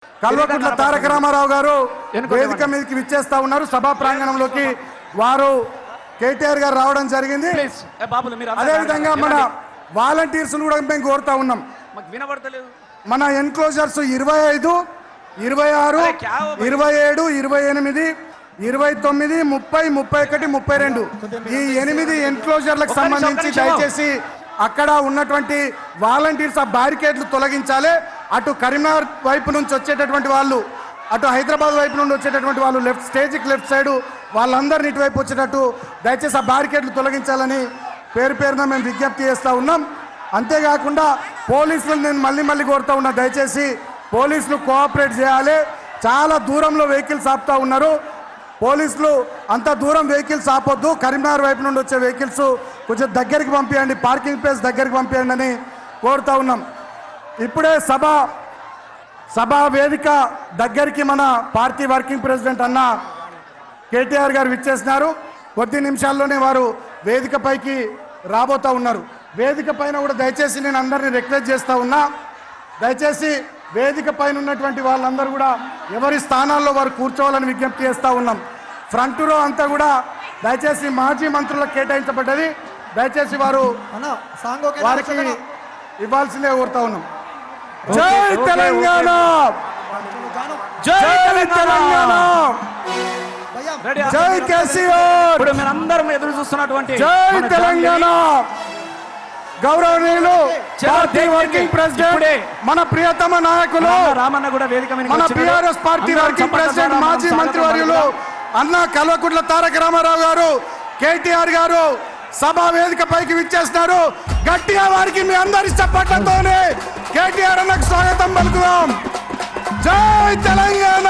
కల్వకుంట్ల తారక రామారావు గారు వేదిక మీదకి విచ్చేస్తా ఉన్నారు. సభా ప్రాంగణంలోకి వారు కేటీఆర్ గారు రావడం జరిగింది. అదే విధంగా మన వాలంటీర్స్ కూడా మేము కోరుతా ఉన్నాం. మన ఎన్క్లోజర్స్ 25, 26, 27, 28, 29, 30, 31, 32 ఈ 8 ఎన్క్లోజర్లకు సంబంధించి దయచేసి అక్కడ ఉన్నటువంటి వాలంటీర్స్ ఆ బ్యారికేడ్లు తొలగించాలి. అటు కరీంనగర్ వైపు నుంచి వచ్చేటటువంటి వాళ్ళు, అటు హైదరాబాద్ వైపు నుండి వచ్చేటటువంటి వాళ్ళు స్టేజ్కి లెఫ్ట్ సైడ్ వాళ్ళందరినీ ఇటువైపు వచ్చేటట్టు దయచేసి ఆ బ్యారికేడ్లు తొలగించాలని పేరున మేము విజ్ఞప్తి చేస్తూ ఉన్నాం. అంతేకాకుండా పోలీసులను నేను మళ్ళీ కోరుతూ ఉన్నా, దయచేసి పోలీసులు కోఆపరేట్ చేయాలి. చాలా దూరంలో వెహికల్స్ ఆపుతూ ఉన్నారు. పోలీసులు అంత దూరం వెహికల్స్ ఆపొద్దు. కరీంనగర్ వైపు నుండి వచ్చే వెహికల్స్ కొంచెం దగ్గరికి పంపించండి, పార్కింగ్ ప్లేస్ దగ్గరికి పంపించండి అని కోరుతూ ఉన్నాం. ఇప్పుడే సభా వేదిక దగ్గరికి మన పార్టీ వర్కింగ్ ప్రెసిడెంట్ అన్న కేటీఆర్ గారు విచ్చేసినారు. కొద్ది నిమిషాల్లోనే వారు వేదిక పైకి రాబోతూ ఉన్నారు. వేదిక పైన కూడా దయచేసి నేను అందరినీ రిక్వెస్ట్ చేస్తూ ఉన్నా, దయచేసి వేదిక పైన ఉన్నటువంటి వాళ్ళందరూ కూడా ఎవరి స్థానాల్లో వారు కూర్చోవాలని విజ్ఞప్తి చేస్తూ ఉన్నాం. ఫ్రంట్ రో అంతా కూడా దయచేసి మాజీ మంత్రులకు కేటాయించబడ్డది. దయచేసి వారు వారికి ఇవ్వాల్సిందే కోరుతా ఉన్నాం. జై తెలంగాణ, జై తెలంగాణ, జై కేసీఆర్, మీరందరం ఎదురు చూస్తున్నటువంటి జై తెలంగాణ. గౌరవనీయులు పార్టీ వర్కింగ్ ప్రెసిడెంట్, మన ప్రియతమ నాయకులు, రామన్న కూడా వేదిక మీద మన బీఆర్ఎస్ పార్టీ వర్కింగ్ ప్రెసిడెంట్ మాజీ మంత్రివర్యులు అన్న కల్వకుంట్ల తారక రామారావు గారు, కేటీఆర్ గారు సభా వేదిక పైకి విచ్చేస్తున్నారు. గట్టిగా వారికి మీ అందరి చప్పట్లతోనే కేటీఆర్ అన్నకు స్వాగతం పలుకుదాం. జై తెలంగాణ,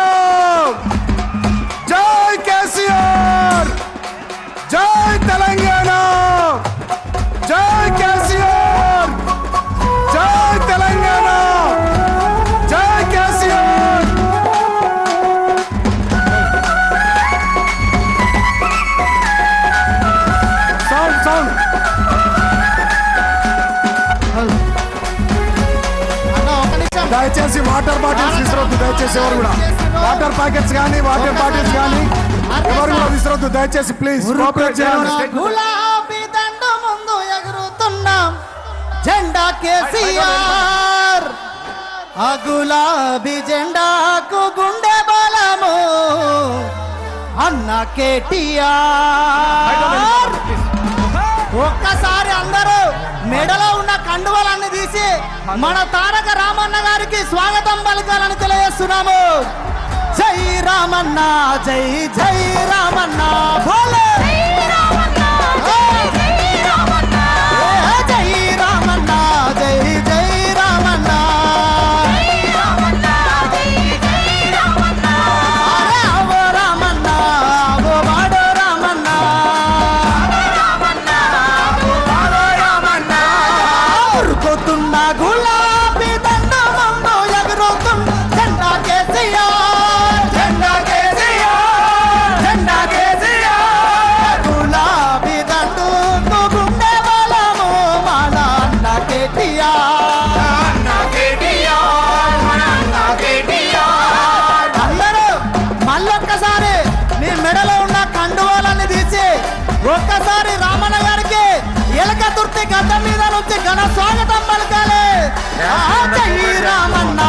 జై కేసీఆర్, జై తెలంగాణ, జై కేసీఆర్, జై తెలంగాణ, జై కేసీఆర్. సౌండ్ దయచేసి వాటర్ బాటిల్స్ విసరొద్దు. దయచేసి ఎవరు కూడా వాటర్ ప్యాకెట్స్ కానీ వాటర్ బాటిల్స్ కానీ ఎవరు కూడా విసరొద్దు. దయచేసి ప్లీజ్ కోఆపరేట్ చేయండి. గులాబీ దండ ముందు ఎగురుతున్నాం జెండా కేసీఆర్, ఆ గులాబీ జెండాకు గుండె బలము అన్న కేటీఆర్. ఒక్కసారి అందరూ మెడలో ఉన్న కండువలన్నీ తీసి మన తారక రామన్న గారికి స్వాగతం పలకాలని తెలియజేస్తున్నాము. జై రామన్న, జై జై రామన్న, భోలే జై రామన్న, జై రామన్న, జై జై రామన్న. అరే అవో రామన్న, అవో వాడో రామన్న, ఉరుకుతున్న గులాబీ దండ ముందు ఎగురుతున్న జెండా కేసీఆర్, జెండా కేసీఆర్, జెండా కేసీఆర్. గులాబీ దండుకు గుండె బలము మన అన్న కేటీఆర్, అన్న కేటీఆర్, మన అన్న కేటీఆర్. అందరూ మళ్ళొక్కసారి మీ మెడలో ఉన్న కండువాలన్నీ తీసి ఒక్కసారి రామన్న గారికి ఎలక తుర్తి గడ్డ మీద నుంచి ఘన స్వాగతం పలకాలి. జై రామన్న,